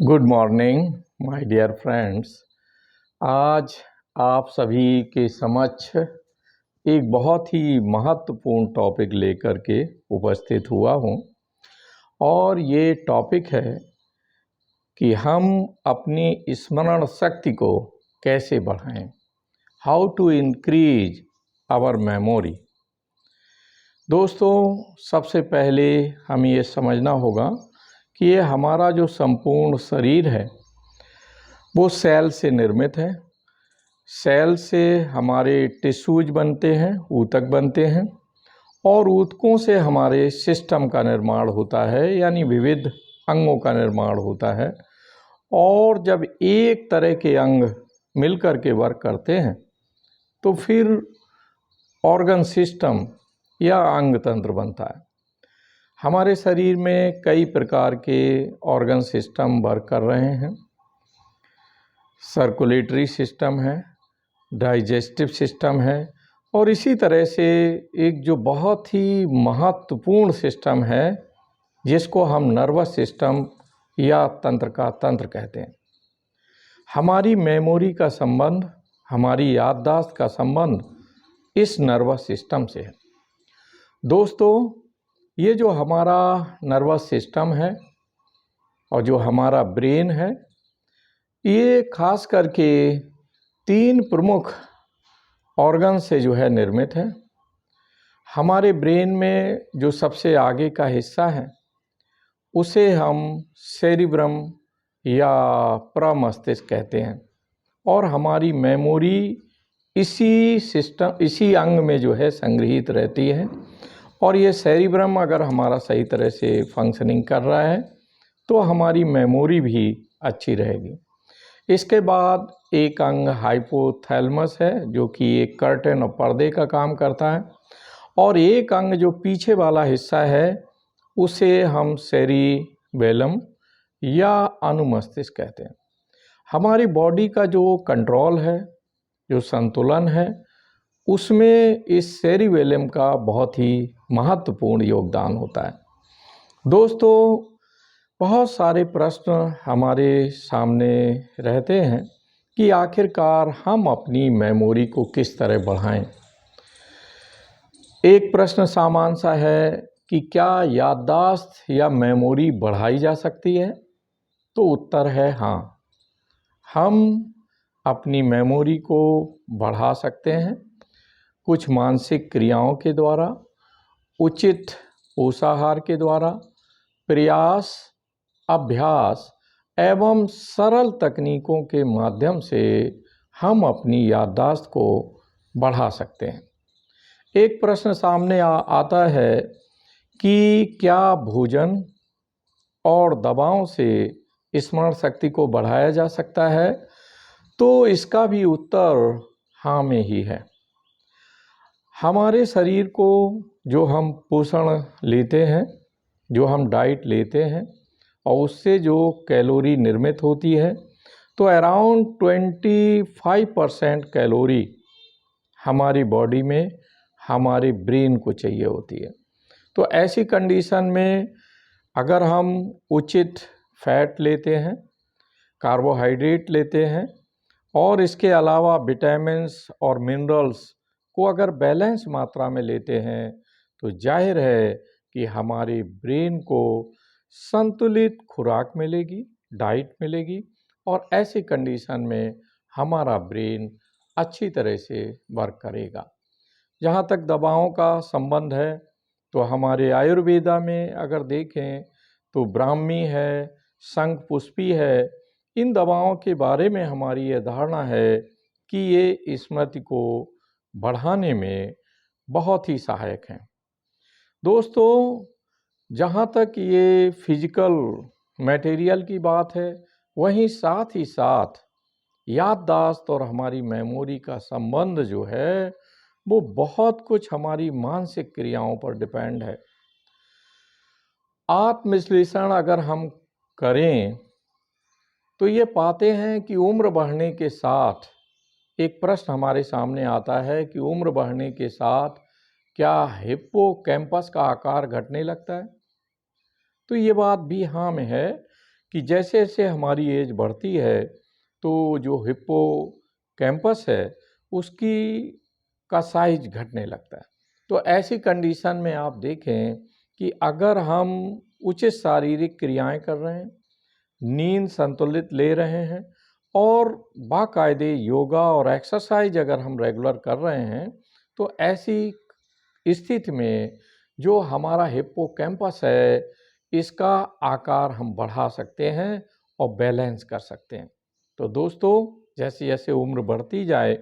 Good morning my dear friends. आज आप सभी के समक्ष एक बहुत ही महत्वपूर्ण टॉपिक लेकर के उपस्थित हुआ हूँ और ये टॉपिक है कि हम अपनी स्मरण शक्ति को कैसे बढ़ाएं, how to increase our memory. दोस्तों, सबसे पहले हमें ये समझना होगा कि ये हमारा जो संपूर्ण शरीर है वो सेल से निर्मित है। सेल से हमारे टिश्यूज बनते हैं, ऊतक बनते हैं और ऊतकों से हमारे सिस्टम का निर्माण होता है, यानी विविध अंगों का निर्माण होता है। और जब एक तरह के अंग मिलकर के वर्क करते हैं तो फिर ऑर्गन सिस्टम या अंग तंत्र बनता है। हमारे शरीर में कई प्रकार के ऑर्गन सिस्टम वर्क कर रहे हैं। सर्कुलेटरी सिस्टम है, डाइजेस्टिव सिस्टम है और इसी तरह से एक जो बहुत ही महत्वपूर्ण सिस्टम है जिसको हम नर्वस सिस्टम या तंत्र का तंत्र कहते हैं। हमारी मेमोरी का संबंध, हमारी याददाश्त का संबंध इस नर्वस सिस्टम से है। दोस्तों, ये जो हमारा नर्वस सिस्टम है और जो हमारा ब्रेन है, ये खास करके 3 प्रमुख ऑर्गन से जो है निर्मित है। हमारे ब्रेन में जो सबसे आगे का हिस्सा है उसे हम सेरिब्रम या प्रमस्तिष्क कहते हैं और हमारी मेमोरी इसी अंग में जो है संग्रहित रहती है। और ये सेरिब्रम अगर हमारा सही तरह से फंक्शनिंग कर रहा है तो हमारी मेमोरी भी अच्छी रहेगी। इसके बाद एक अंग हाइपोथैलेमस है जो कि एक कर्टेन और पर्दे का काम करता है और एक अंग जो पीछे वाला हिस्सा है उसे हम सेरिबेलम या अनुमस्तिष्क कहते हैं। हमारी बॉडी का जो कंट्रोल है, जो संतुलन है, उसमें इस सेरिबेलम का बहुत ही महत्वपूर्ण योगदान होता है। दोस्तों, बहुत सारे प्रश्न हमारे सामने रहते हैं कि आखिरकार हम अपनी मेमोरी को किस तरह बढ़ाएं। एक प्रश्न सामान्य सा है कि क्या याददाश्त या मेमोरी बढ़ाई जा सकती है? तो उत्तर है हाँ, हम अपनी मेमोरी को बढ़ा सकते हैं कुछ मानसिक क्रियाओं के द्वारा, उचित पोषाहार के द्वारा, प्रयास, अभ्यास एवं सरल तकनीकों के माध्यम से हम अपनी याददाश्त को बढ़ा सकते हैं। एक प्रश्न सामने आता है कि क्या भोजन और दवाओं से स्मरण शक्ति को बढ़ाया जा सकता है? तो इसका भी उत्तर हाँ में ही है। हमारे शरीर को जो हम पोषण लेते हैं, जो हम डाइट लेते हैं और उससे जो कैलोरी निर्मित होती है, तो अराउंड 25% कैलोरी हमारी बॉडी में हमारे ब्रेन को चाहिए होती है। तो ऐसी कंडीशन में अगर हम उचित फैट लेते हैं, कार्बोहाइड्रेट लेते हैं और इसके अलावा विटामिन्स और मिनरल्स को अगर बैलेंस मात्रा में लेते हैं तो जाहिर है कि हमारे ब्रेन को संतुलित खुराक मिलेगी, डाइट मिलेगी और ऐसी कंडीशन में हमारा ब्रेन अच्छी तरह से वर्क करेगा। जहाँ तक दवाओं का संबंध है तो हमारे आयुर्वेदा में अगर देखें तो ब्राह्मी है, शंखपुष्पी है, इन दवाओं के बारे में हमारी ये धारणा है कि ये स्मृति को बढ़ाने में बहुत ही सहायक हैं। दोस्तों, जहाँ तक ये फिजिकल मटेरियल की बात है, वहीं साथ ही साथ याददाश्त और हमारी मेमोरी का संबंध जो है वो बहुत कुछ हमारी मानसिक क्रियाओं पर डिपेंड है। आत्मविश्लेषण अगर हम करें तो ये पाते हैं कि उम्र बढ़ने के साथ एक प्रश्न हमारे सामने आता है कि उम्र बढ़ने के साथ क्या हिप्पोकैम्पस का आकार घटने लगता है? तो ये बात भी हाँ में है कि जैसे जैसे हमारी एज बढ़ती है तो जो हिप्पोकैम्पस है उसकी का साइज घटने लगता है। तो ऐसी कंडीशन में आप देखें कि अगर हम उचित शारीरिक क्रियाएं कर रहे हैं, नींद संतुलित ले रहे हैं और बाकायदे योगा और एक्सरसाइज अगर हम रेगुलर कर रहे हैं, तो ऐसी स्थिति में जो हमारा हिप्पोकैम्पस है इसका आकार हम बढ़ा सकते हैं और बैलेंस कर सकते हैं। तो दोस्तों, जैसे जैसे उम्र बढ़ती जाए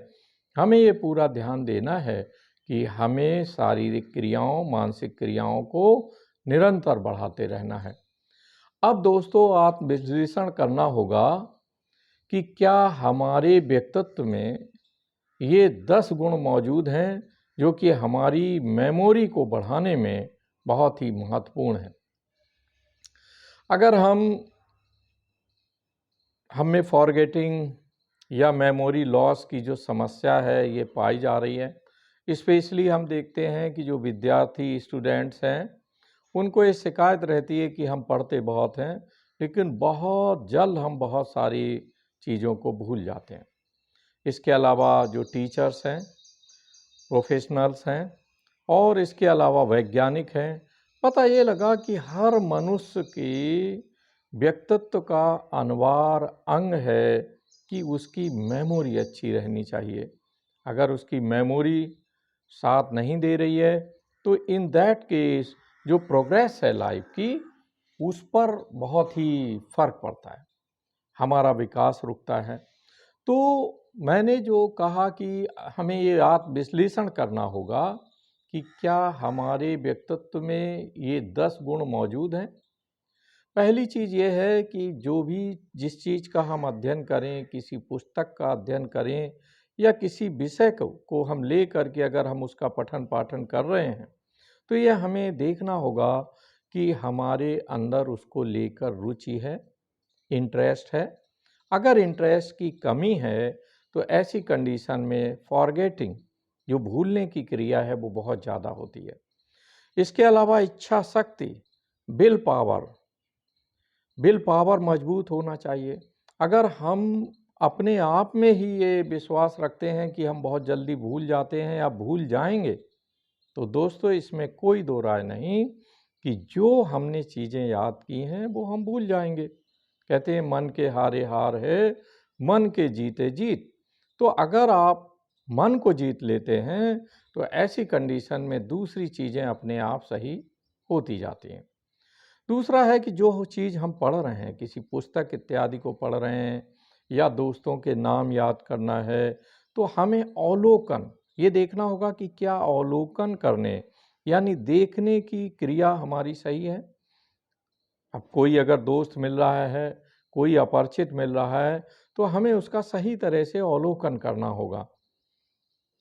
हमें ये पूरा ध्यान देना है कि हमें शारीरिक क्रियाओं, मानसिक क्रियाओं को निरंतर बढ़ाते रहना है। अब दोस्तों, आत्मविश्लेषण करना होगा कि क्या हमारे व्यक्तित्व में ये 10 गुण मौजूद हैं जो कि हमारी मेमोरी को बढ़ाने में बहुत ही महत्वपूर्ण है। अगर हम में फॉरगेटिंग या मेमोरी लॉस की जो समस्या है ये पाई जा रही है, स्पेशली हम देखते हैं कि जो विद्यार्थी स्टूडेंट्स हैं उनको ये शिकायत रहती है कि हम पढ़ते बहुत हैं लेकिन बहुत जल्द हम बहुत सारी चीज़ों को भूल जाते हैं। इसके अलावा जो टीचर्स हैं, प्रोफेशनल्स हैं और इसके अलावा वैज्ञानिक हैं, पता ये लगा कि हर मनुष्य की व्यक्तित्व का अनिवार्य अंग है कि उसकी मेमोरी अच्छी रहनी चाहिए। अगर उसकी मेमोरी साथ नहीं दे रही है तो इन दैट केस जो प्रोग्रेस है लाइफ की उस पर बहुत ही फर्क पड़ता है, हमारा विकास रुकता है। तो मैंने जो कहा कि हमें ये आत्मविश्लेषण करना होगा कि क्या हमारे व्यक्तित्व में ये 10 गुण मौजूद हैं। पहली चीज़ ये है कि जो भी जिस चीज़ का हम अध्ययन करें, किसी पुस्तक का अध्ययन करें या किसी विषय को हम ले करके अगर हम उसका पठन पाठन कर रहे हैं तो ये हमें देखना होगा कि हमारे अंदर उसको लेकर रुचि है, इंटरेस्ट है। अगर इंटरेस्ट की कमी है तो ऐसी कंडीशन में फॉरगेटिंग, जो भूलने की क्रिया है, वो बहुत ज़्यादा होती है। इसके अलावा इच्छा शक्ति, विल पावर विल पावर मजबूत होना चाहिए। अगर हम अपने आप में ही ये विश्वास रखते हैं कि हम बहुत जल्दी भूल जाते हैं या भूल जाएंगे, तो दोस्तों इसमें कोई दो राय नहीं कि जो हमने चीज़ें याद की हैं वो हम भूल जाएंगे। कहते हैं मन के हारे हार है, मन के जीते जीत। तो अगर आप मन को जीत लेते हैं तो ऐसी कंडीशन में दूसरी चीज़ें अपने आप सही होती जाती हैं। दूसरा है कि जो चीज़ हम पढ़ रहे हैं, किसी पुस्तक इत्यादि को पढ़ रहे हैं या दोस्तों के नाम याद करना है, तो हमें अवलोकन ये देखना होगा कि क्या अवलोकन करने यानी देखने की क्रिया हमारी सही है। अब कोई अगर दोस्त मिल रहा है, कोई अपरिचित मिल रहा है, तो हमें उसका सही तरह से अवलोकन करना होगा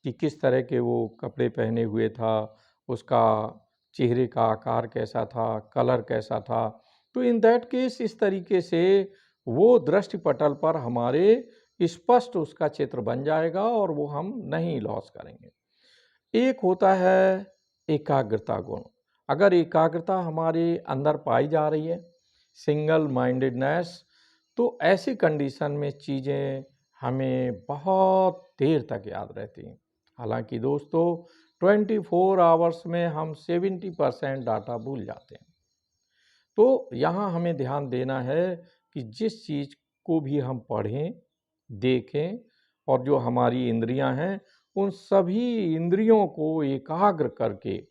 कि किस तरह के वो कपड़े पहने हुए था, उसका चेहरे का आकार कैसा था, कलर कैसा था। तो इन दैट केस इस तरीके से वो दृष्टिपटल पर हमारे स्पष्ट उसका चित्र बन जाएगा और वो हम नहीं लॉस करेंगे। एक होता है एकाग्रता गुण। अगर एकाग्रता हमारे अंदर पाई जा रही है, सिंगल माइंडेडनेस, तो ऐसी कंडीशन में चीज़ें हमें बहुत देर तक याद रहती हैं। हालांकि दोस्तों 24 आवर्स में हम 70% डाटा भूल जाते हैं। तो यहाँ हमें ध्यान देना है कि जिस चीज़ को भी हम पढ़ें, देखें और जो हमारी इंद्रियां हैं उन सभी इंद्रियों को एकाग्र करके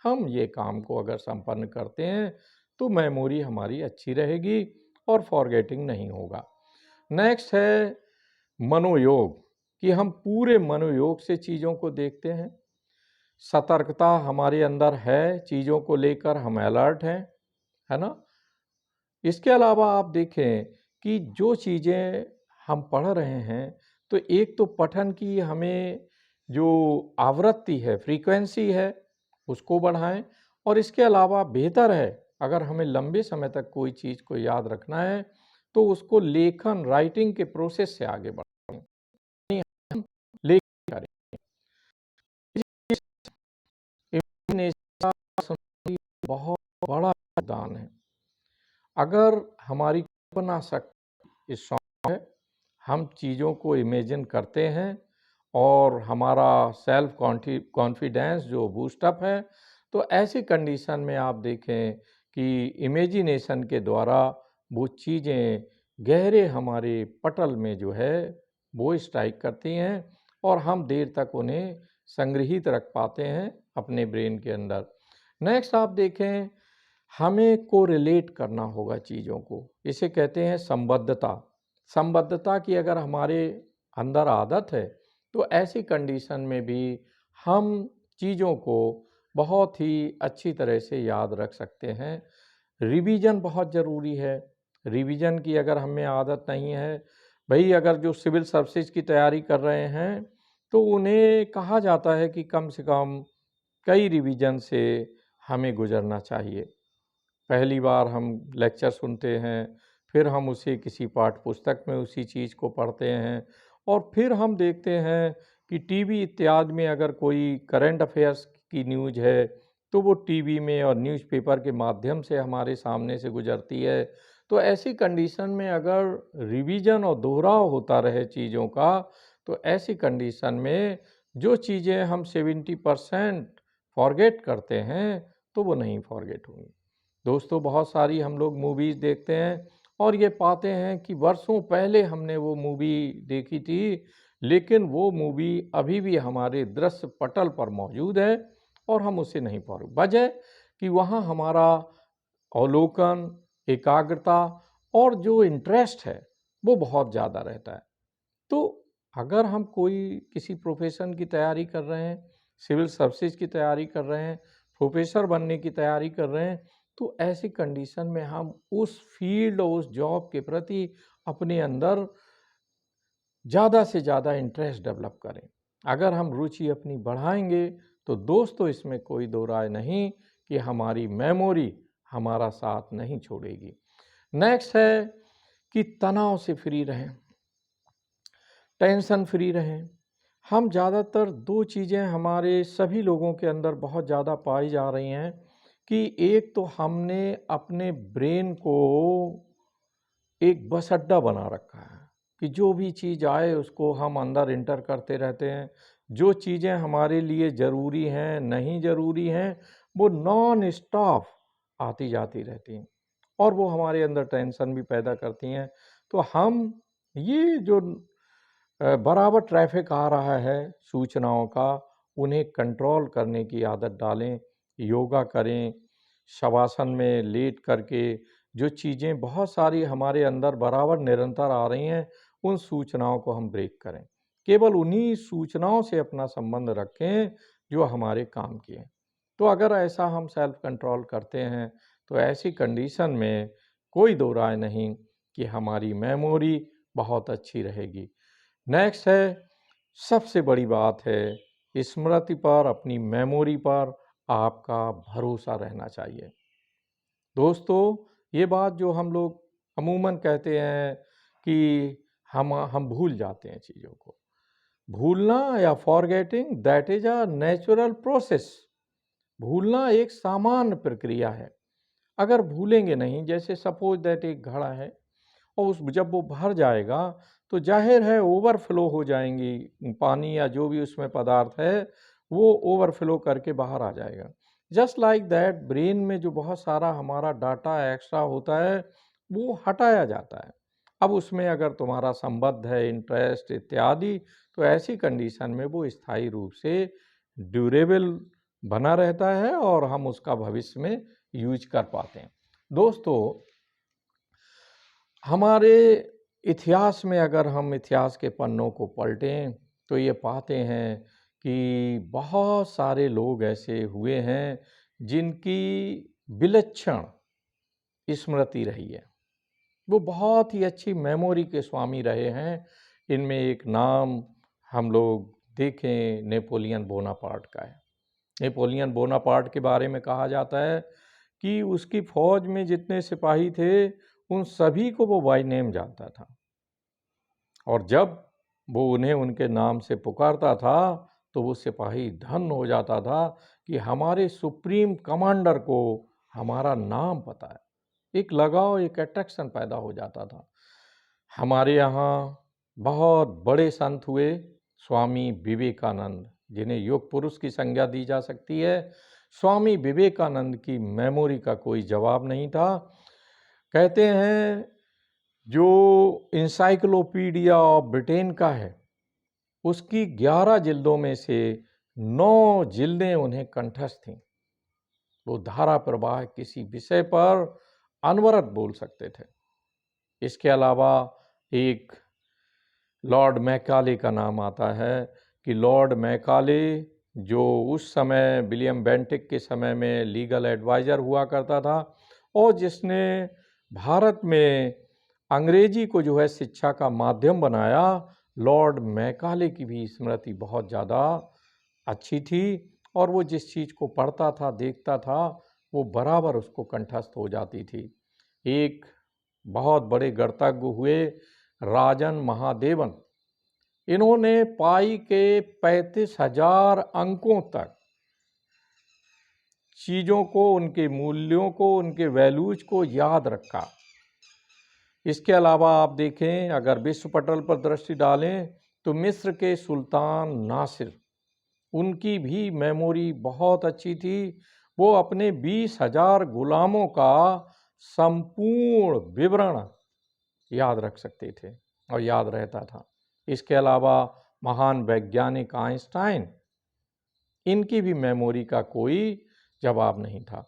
हम ये काम को अगर संपन्न करते हैं तो मेमोरी हमारी अच्छी रहेगी और फॉरगेटिंग नहीं होगा। नेक्स्ट है मनोयोग, कि हम पूरे मनोयोग से चीज़ों को देखते हैं। सतर्कता हमारे अंदर है, चीज़ों को लेकर हम अलर्ट हैं, है ना। इसके अलावा आप देखें कि जो चीज़ें हम पढ़ रहे हैं तो एक तो पठन की हमें जो आवृत्ति है, फ्रीक्वेंसी है, उसको बढ़ाएं और इसके अलावा बेहतर है अगर हमें लंबे समय तक कोई चीज़ को याद रखना है तो उसको लेखन, राइटिंग के प्रोसेस से आगे बढ़ाएं, हम लेखन करें। इमेजिनेशन बहुत बड़ा योगदान है। अगर हमारी बना सकते स्ट्रॉन्ग है। हम चीज़ों को इमेजिन करते हैं और हमारा सेल्फ कॉन्फिडेंस जो बूस्टअप है। तो ऐसी कंडीशन में आप देखें कि इमेजिनेशन के द्वारा वो चीज़ें गहरे हमारे पटल में जो है वो स्ट्राइक करती हैं और हम देर तक उन्हें संग्रहित रख पाते हैं अपने ब्रेन के अंदर। नेक्स्ट आप देखें, हमें कोरिलेट करना होगा चीज़ों को, इसे कहते हैं संबद्धता। संबद्धता की अगर हमारे अंदर आदत है तो ऐसी कंडीशन में भी हम चीज़ों को बहुत ही अच्छी तरह से याद रख सकते हैं। रिवीजन बहुत ज़रूरी है। रिवीजन की अगर हमें आदत नहीं है, भाई अगर जो सिविल सर्विसेज की तैयारी कर रहे हैं तो उन्हें कहा जाता है कि कम से कम कई रिवीजन से हमें गुजरना चाहिए। पहली बार हम लेक्चर सुनते हैं, फिर हम उसे किसी पाठ्य पुस्तक में उसी चीज़ को पढ़ते हैं और फिर हम देखते हैं कि टीवी इत्यादि में अगर कोई करंट अफेयर्स की न्यूज़ है तो वो टीवी में और न्यूज़पेपर के माध्यम से हमारे सामने से गुजरती है। तो ऐसी कंडीशन में अगर रिवीजन और दोहराव होता रहे चीज़ों का, तो ऐसी कंडीशन में जो चीज़ें हम 70% फॉरगेट करते हैं तो वो नहीं फॉरगेट होंगी। दोस्तों, बहुत सारी हम लोग मूवीज़ देखते हैं और ये पाते हैं कि वर्षों पहले हमने वो मूवी देखी थी, लेकिन वो मूवी अभी भी हमारे दृश्य पटल पर मौजूद है और हम उसे नहीं पा रहे। वजह कि वहाँ हमारा अवलोकन, एकाग्रता और जो इंटरेस्ट है वो बहुत ज़्यादा रहता है। तो अगर हम कोई किसी प्रोफेशन की तैयारी कर रहे हैं, सिविल सर्विसेज की तैयारी कर रहे हैं, प्रोफेसर बनने की तैयारी कर रहे हैं, तो ऐसी कंडीशन में हम उस फील्ड और उस जॉब के प्रति अपने अंदर ज़्यादा से ज़्यादा इंटरेस्ट डेवलप करें। अगर हम रुचि अपनी बढ़ाएंगे तो दोस्तों इसमें कोई दो राय नहीं कि हमारी मेमोरी हमारा साथ नहीं छोड़ेगी। नेक्स्ट है कि तनाव से फ्री रहें, टेंशन फ्री रहें। हम ज़्यादातर दो चीज़ें हमारे सभी लोगों के अंदर बहुत ज़्यादा पाई जा रही हैं कि एक तो हमने अपने ब्रेन को एक बस अड्डा बना रखा है कि जो भी चीज़ आए उसको हम अंदर इंटर करते रहते हैं। जो चीज़ें हमारे लिए ज़रूरी हैं, नहीं ज़रूरी हैं, वो नॉन स्टॉप आती जाती रहती हैं और वो हमारे अंदर टेंशन भी पैदा करती हैं। तो हम ये जो बराबर ट्रैफिक आ रहा है सूचनाओं का, उन्हें कंट्रोल करने की आदत डालें। योगा करें, शवासन में लेट करके जो चीज़ें बहुत सारी हमारे अंदर बराबर निरंतर आ रही हैं, उन सूचनाओं को हम ब्रेक करें। केवल उन्हीं सूचनाओं से अपना संबंध रखें जो हमारे काम की हैं। तो अगर ऐसा हम सेल्फ कंट्रोल करते हैं तो ऐसी कंडीशन में कोई दो राय नहीं कि हमारी मेमोरी बहुत अच्छी रहेगी। नेक्स्ट है, सबसे बड़ी बात है स्मृति पर, अपनी मेमोरी पर आपका भरोसा रहना चाहिए। दोस्तों, ये बात जो हम लोग अमूमन कहते हैं कि हम भूल जाते हैं चीज़ों को। भूलना या forgetting that is a natural process. भूलना एक सामान्य प्रक्रिया है। अगर भूलेंगे नहीं, जैसे सपोज दैट एक घड़ा है और जब वो भर जाएगा तो जाहिर है ओवरफ्लो हो जाएंगी, पानी या जो भी उसमें पदार्थ है वो ओवरफ्लो करके बाहर आ जाएगा। जस्ट लाइक दैट ब्रेन में जो बहुत सारा हमारा डाटा एक्स्ट्रा होता है वो हटाया जाता है। अब उसमें अगर तुम्हारा संबद्ध है, इंटरेस्ट इत्यादि, तो ऐसी कंडीशन में वो स्थायी रूप से ड्यूरेबल बना रहता है और हम उसका भविष्य में यूज कर पाते हैं। दोस्तों, हमारे इतिहास में अगर हम इतिहास के पन्नों को पलटें तो ये पाते हैं कि बहुत सारे लोग ऐसे हुए हैं जिनकी विलक्षण स्मृति रही है। वो बहुत ही अच्छी मेमोरी के स्वामी रहे हैं। इनमें एक नाम हम लोग देखें, नेपोलियन बोनापार्ट का है। नेपोलियन बोनापार्ट के बारे में कहा जाता है कि उसकी फौज में जितने सिपाही थे उन सभी को वो बाय नेम जानता था और जब वो उन्हें उनके नाम से पुकारता था तो वो सिपाही धन्य हो जाता था कि हमारे सुप्रीम कमांडर को हमारा नाम पता है। एक लगाव, एक अट्रैक्शन पैदा हो जाता था। हमारे यहाँ बहुत बड़े संत हुए, स्वामी विवेकानंद, जिन्हें योग पुरुष की संज्ञा दी जा सकती है। स्वामी विवेकानंद की मेमोरी का कोई जवाब नहीं था। कहते हैं जो इंसाइक्लोपीडिया ऑफ ब्रिटेन का है, उसकी 11 जिल्दों में से 9 जिल्दें उन्हें कंठस्थ थीं। वो धारा प्रवाह किसी विषय पर अनवरत बोल सकते थे। इसके अलावा एक लॉर्ड मैकाले का नाम आता है कि लॉर्ड मैकाले जो उस समय विलियम बेंटिक के समय में लीगल एडवाइज़र हुआ करता था और जिसने भारत में अंग्रेजी को जो है शिक्षा का माध्यम बनाया, लॉर्ड मैकाले की भी स्मृति बहुत ज़्यादा अच्छी थी और वो जिस चीज़ को पढ़ता था, देखता था, वो बराबर उसको कंठस्थ हो जाती थी। एक बहुत बड़े गणितज्ञ हुए राजन महादेवन, इन्होंने पाई के 35,000 अंकों तक चीज़ों को, उनके मूल्यों को, उनके वैल्यूज को याद रखा। इसके अलावा आप देखें, अगर विश्व पटल पर दृष्टि डालें तो मिस्र के सुल्तान नासिर, उनकी भी मेमोरी बहुत अच्छी थी। वो अपने 20,000 गुलामों का संपूर्ण विवरण याद रख सकते थे और याद रहता था। इसके अलावा महान वैज्ञानिक आइंस्टाइन, इनकी भी मेमोरी का कोई जवाब नहीं था।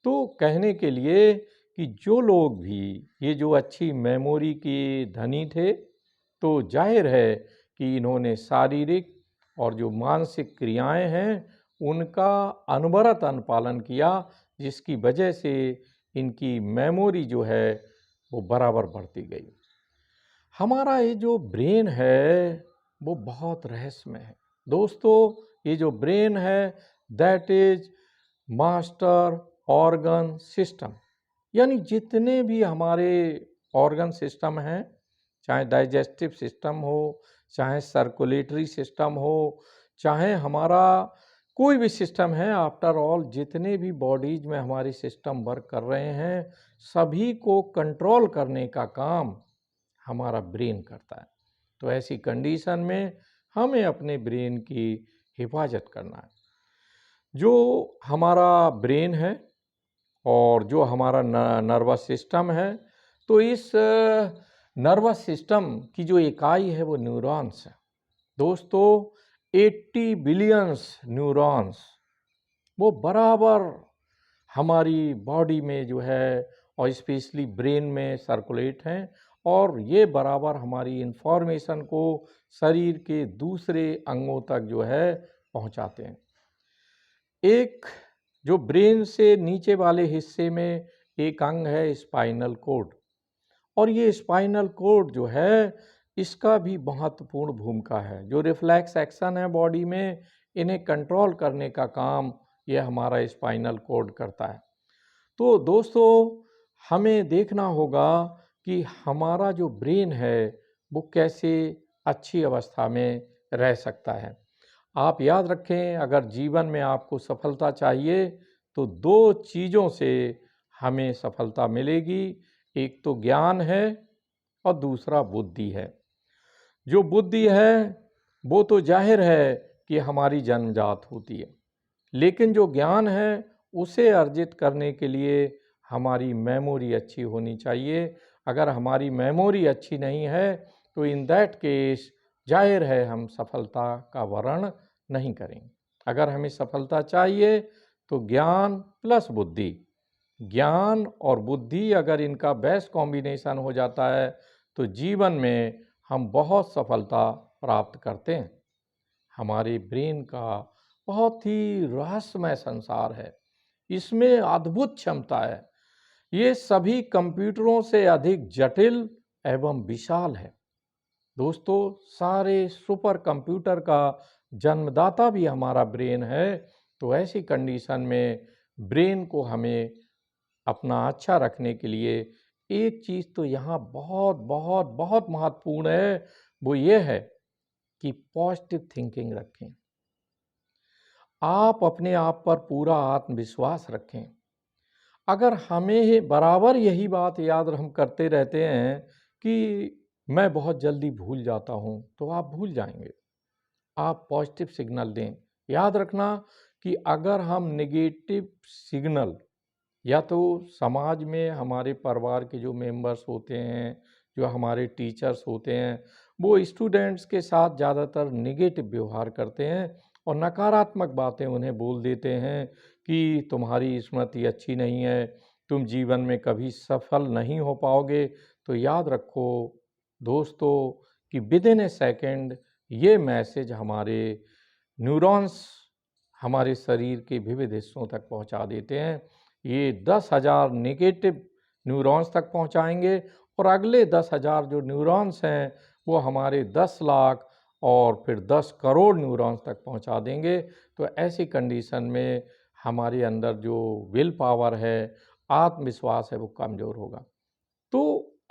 तो कहने के लिए कि जो लोग भी ये जो अच्छी मेमोरी के धनी थे, तो जाहिर है कि इन्होंने शारीरिक और जो मानसिक क्रियाएं हैं उनका अनवरत अनुपालन किया, जिसकी वजह से इनकी मेमोरी जो है वो बराबर बढ़ती गई। हमारा ये जो ब्रेन है वो बहुत रहस्यमय है दोस्तों। ये जो ब्रेन है that is master organ system, यानी जितने भी हमारे ऑर्गन सिस्टम हैं, चाहे डाइजेस्टिव सिस्टम हो, चाहे सर्कुलेटरी सिस्टम हो, चाहे हमारा कोई भी सिस्टम है, आफ्टर ऑल जितने भी बॉडीज में हमारी सिस्टम वर्क कर रहे हैं, सभी को कंट्रोल करने का काम हमारा ब्रेन करता है। तो ऐसी कंडीशन में हमें अपने ब्रेन की हिफाजत करना है। जो हमारा ब्रेन है और जो हमारा नर्वस सिस्टम है, तो इस नर्वस सिस्टम की जो इकाई है वो न्यूरॉन्स है दोस्तों। 80 बिलियंस न्यूरॉन्स वो बराबर हमारी बॉडी में जो है और स्पेशली ब्रेन में सर्कुलेट हैं और ये बराबर हमारी इंफॉर्मेशन को शरीर के दूसरे अंगों तक जो है पहुंचाते हैं। एक जो ब्रेन से नीचे वाले हिस्से में एक अंग है स्पाइनल कोड, और ये स्पाइनल कोड जो है इसका भी महत्वपूर्ण भूमिका है। जो रिफ्लेक्स एक्शन है बॉडी में, इन्हें कंट्रोल करने का काम ये हमारा स्पाइनल कोड करता है। तो दोस्तों हमें देखना होगा कि हमारा जो ब्रेन है वो कैसे अच्छी अवस्था में रह सकता है। आप याद रखें, अगर जीवन में आपको सफलता चाहिए तो 2 चीज़ों से हमें सफलता मिलेगी। एक तो ज्ञान है और दूसरा बुद्धि है। जो बुद्धि है वो तो जाहिर है कि हमारी जन्मजात होती है, लेकिन जो ज्ञान है उसे अर्जित करने के लिए हमारी मेमोरी अच्छी होनी चाहिए। अगर हमारी मेमोरी अच्छी नहीं है तो इन दैट केस जाहिर है हम सफलता का वर्ण नहीं करेंगे। अगर हमें सफलता चाहिए तो ज्ञान प्लस बुद्धि, ज्ञान और बुद्धि अगर इनका बेस्ट कॉम्बिनेशन हो जाता है तो जीवन में हम बहुत सफलता प्राप्त करते हैं। हमारे ब्रेन का बहुत ही रहस्यमय संसार है, इसमें अद्भुत क्षमता है। ये सभी कंप्यूटरों से अधिक जटिल एवं विशाल है दोस्तों। सारे सुपर कंप्यूटर का जन्मदाता भी हमारा ब्रेन है। तो ऐसी कंडीशन में ब्रेन को हमें अपना अच्छा रखने के लिए एक चीज़ तो यहाँ बहुत बहुत बहुत महत्वपूर्ण है, वो ये है कि पॉजिटिव थिंकिंग रखें। आप अपने आप पर पूरा आत्मविश्वास रखें। अगर हमें बराबर यही बात याद हम करते रहते हैं कि मैं बहुत जल्दी भूल जाता हूँ, तो आप भूल जाएंगे। आप पॉजिटिव सिग्नल दें। याद रखना कि अगर हम नेगेटिव सिग्नल या तो समाज में हमारे परिवार के जो मेंबर्स होते हैं, जो हमारे टीचर्स होते हैं, वो स्टूडेंट्स के साथ ज़्यादातर नेगेटिव व्यवहार करते हैं और नकारात्मक बातें उन्हें बोल देते हैं कि तुम्हारी स्मृति अच्छी नहीं है, तुम जीवन में कभी सफल नहीं हो पाओगे। तो याद रखो दोस्तों कि विद इन ए सेकेंड ये मैसेज हमारे न्यूरॉन्स हमारे शरीर के विविध हिस्सों तक पहुंचा देते हैं। ये 10,000 नेगेटिव न्यूरॉन्स तक पहुंचाएंगे और अगले 10,000 जो न्यूरॉन्स हैं वो हमारे 10 लाख और फिर 10 करोड़ न्यूरॉन्स तक पहुंचा देंगे। तो ऐसी कंडीशन में हमारे अंदर जो विल पावर है, आत्मविश्वास है, वो कमज़ोर होगा। तो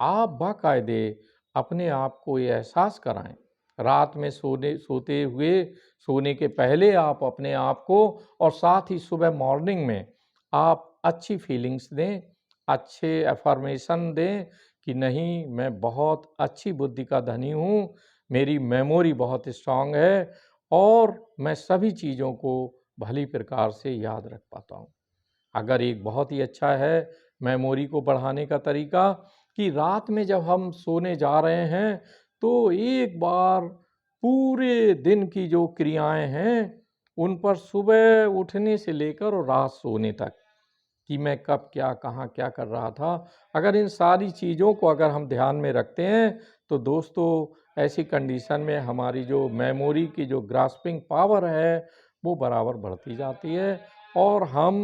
आप बाकायदे अपने आप को ये एहसास कराएं। रात में सोते हुए सोने के पहले आप अपने आप को और साथ ही सुबह मॉर्निंग में आप अच्छी फीलिंग्स दें, अच्छे अफर्मेशन दें कि नहीं, मैं बहुत अच्छी बुद्धि का धनी हूँ, मेरी मेमोरी बहुत स्ट्रांग है और मैं सभी चीज़ों को भली प्रकार से याद रख पाता हूँ। अगर एक बहुत ही अच्छा है मेमोरी को बढ़ाने का तरीका कि रात में जब हम सोने जा रहे हैं तो एक बार पूरे दिन की जो क्रियाएं हैं उन पर सुबह उठने से लेकर और रात सोने तक कि मैं कब क्या कहाँ क्या कर रहा था, अगर इन सारी चीज़ों को अगर हम ध्यान में रखते हैं तो दोस्तों ऐसी कंडीशन में हमारी जो मेमोरी की जो ग्रास्पिंग पावर है वो बराबर बढ़ती जाती है और हम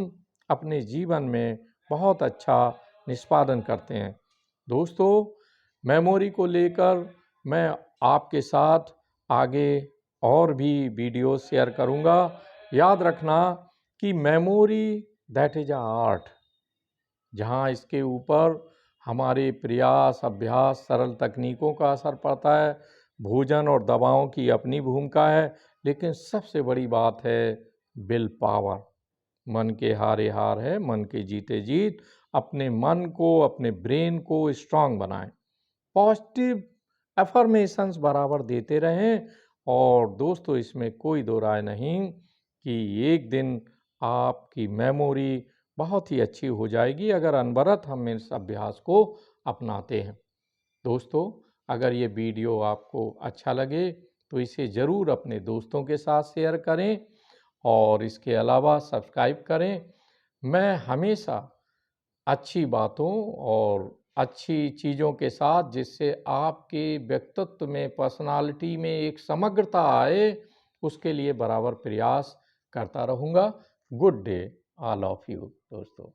अपने जीवन में बहुत अच्छा निष्पादन करते हैं। दोस्तों मेमोरी को लेकर मैं आपके साथ आगे और भी वीडियो शेयर करूंगा। याद रखना कि memory that is a art, जहाँ इसके ऊपर हमारे प्रयास, अभ्यास, सरल तकनीकों का असर पड़ता है, भोजन और दवाओं की अपनी भूमिका है, लेकिन सबसे बड़ी बात है विल पावर। मन के हारे हार है, मन के जीते जीत। अपने मन को, अपने ब्रेन को स्ट्रांग बनाएं, पॉजिटिव अफर्मेशंस बराबर देते रहें और दोस्तों इसमें कोई दो राय नहीं कि एक दिन आपकी मेमोरी बहुत ही अच्छी हो जाएगी अगर अनवरत हम इस अभ्यास को अपनाते हैं। दोस्तों अगर ये वीडियो आपको अच्छा लगे तो इसे ज़रूर अपने दोस्तों के साथ शेयर करें और इसके अलावा सब्सक्राइब करें। मैं हमेशा अच्छी बातों और अच्छी चीज़ों के साथ जिससे आपके व्यक्तित्व में, पर्सनालिटी में एक समग्रता आए, उसके लिए बराबर प्रयास करता रहूँगा। Good day all of you दोस्तों।